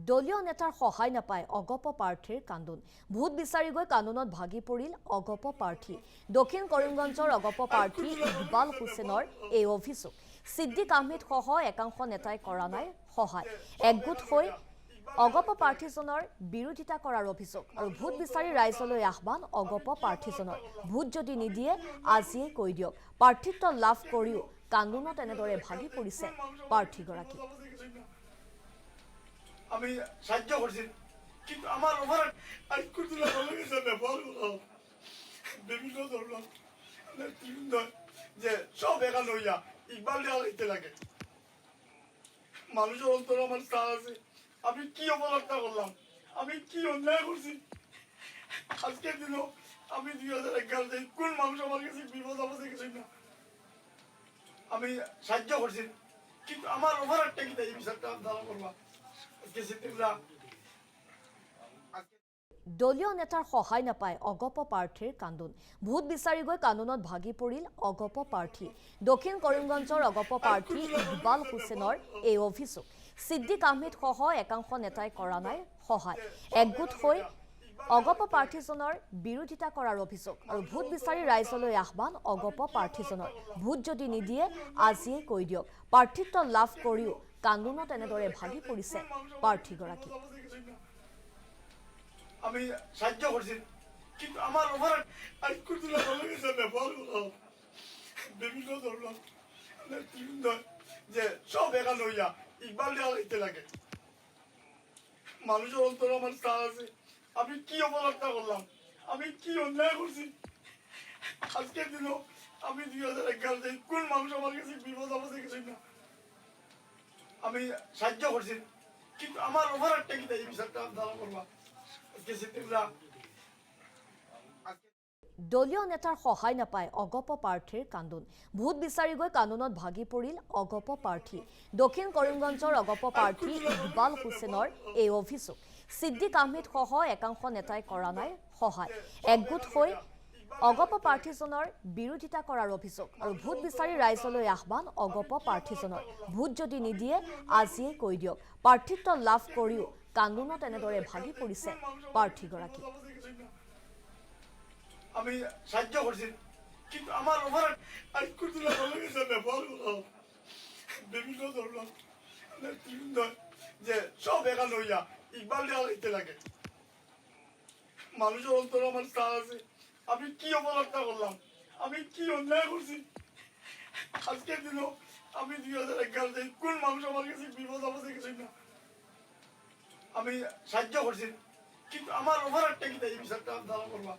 দলীয় নেতাৰ সহায় নাপায় অগপ প্ৰাৰ্থীৰ কান্দোন ভোট বিচাৰি গৈ কান্দোনত ভাগি পৰিল অগপ প্ৰাৰ্থী দক্ষিণ কৰিমগঞ্জৰ অগপ প্ৰাৰ্থী ইকবাল হুছেইনৰ এই অভিযোগ সিদ্দিক আহমেদ সহ একাংশ নেতাই কৰা নাই সহায় একগোট হৈ অগপ প্ৰাৰ্থীজনৰ বিৰোধিতা কৰাৰ অভিযোগ আৰু ভোট বিচাৰি ৰাইজলৈ আহ্বান অগপ প্ৰাৰ্থীজনৰ ভোট যদি নিদিয়ে আজিয়ে কৈ দিয়ক প্ৰাৰ্থিত্ব লাভ কৰিও কান্দোনত এনেদৰে ভাগি পৰিছে প্ৰাৰ্থীগৰাকী আমি সাহায্য করছি কিন্তু আমার ওভার আইকুতুলা ভালো গেছে ব্যবহার বিভিন্ন ধরলাম যে সব একা লইয়া ইকবাল দেওয়া হইতে লাগে মানুষের অন্তর আমার স্থান আছে আমি কি অপরাধটা করলাম আমি কি অন্যায় করছি আজকের দিনও আমি 2011 কোন মানুষ আমার কাছে বিপদ আপদে গেছে না আমি সাহায্য করছি কিন্তু আমার ওভার একটা কি এই বিষয়টা ধারণা করবা দলীয় নেতাৰ সহায় নাপায় অগপ প্ৰাৰ্থীৰ কান্দোন ভোট বিচাৰি গৈ কান্দোনত ভাগি পৰিল অগপ প্ৰাৰ্থী দক্ষিণ কৰিমগঞ্জৰ অগপ প্ৰাৰ্থী ইকবাল হুছেইনৰ এই অভিযোগ সিদ্দিক আহমেদ সহ একাংশ নেতাই কৰা নাই সহায় একগোট হৈ অগপ প্ৰাৰ্থীজনৰ বিৰোধিতা কৰাৰ অভিযোগ আৰু ভোট বিচাৰি ৰাইজলৈ আহ্বান অগপ প্ৰাৰ্থীজনৰ ভোট যদি নিদিয়ে আজিয়ে কৈ দিয়ক প্ৰাৰ্থিত্ব লাভ কৰিও কান্দোনত এনেদৰে ভাগি পৰিছে প্ৰাৰ্থীগৰাকী আমি সাহায্য করছি কিন্তু আমার ওভার আইকুতুলা ভালো গেছে ব্যবহার বিভিন্ন ধরলাম যে সব একা লইয়া ইকবাল দেওয়া হইতে লাগে মানুষের অন্তর আমার স্থান আছে আমি কি অপরাধটা করলাম আমি কি অন্যায় করছি আজকের দিনও আমি 2011 কোন মানুষ আমার কাছে বিপদ আপদে গেছে না আমি সাহায্য করছি কিন্তু আমার ওভার একটা কি এই বিষয়টা ধারণা করবা দলীয় নেতাৰ সহায় নাপায় অগপ প্ৰাৰ্থীৰ কান্দোন ভোট বিচাৰি গৈ কান্দোনত ভাগি পৰিল অগপ প্ৰাৰ্থী দক্ষিণ কৰিমগঞ্জৰ অগপ প্ৰাৰ্থী ইকবাল হুছেইনৰ এই অভিযোগ সিদ্দিক আহমেদ সহ একাংশ নেতাই কৰা নাই সহায় একগোট হৈ অগপ প্ৰাৰ্থীজনৰ বিৰোধিতা কৰাৰ অভিযোগ আৰু ভোট বিচাৰি ৰাইজলৈ আহ্বান অগপ প্ৰাৰ্থীজনৰ ভোট যদি নিদিয়ে আজিয়ে কৈ দিয়ক প্ৰাৰ্থিত্ব লাভ কৰিও কান্দোনত এনেদৰে ভাগি পৰিছে প্ৰাৰ্থীগৰাকী আমি সাহায্য করছি কিন্তু আমার ওভার আইকুতুলা ভালো গেছে ব্যবহার বিভিন্ন ধরলাম যে সব একা লইয়া ইকবাল দেওয়া হইতে লাগে মানুষের অন্তর আমার স্থান আছে আমি কি অপরাধটা করলাম আমি কি অন্যায় করছি আজকের দিনও আমি 2011 কোন মানুষ আমার কাছে বিপদ আপদে গেছে না আমি সাহায্য করছি কিন্তু আমার ওভার একটা কি এই বিষয়টা ধারণা করবা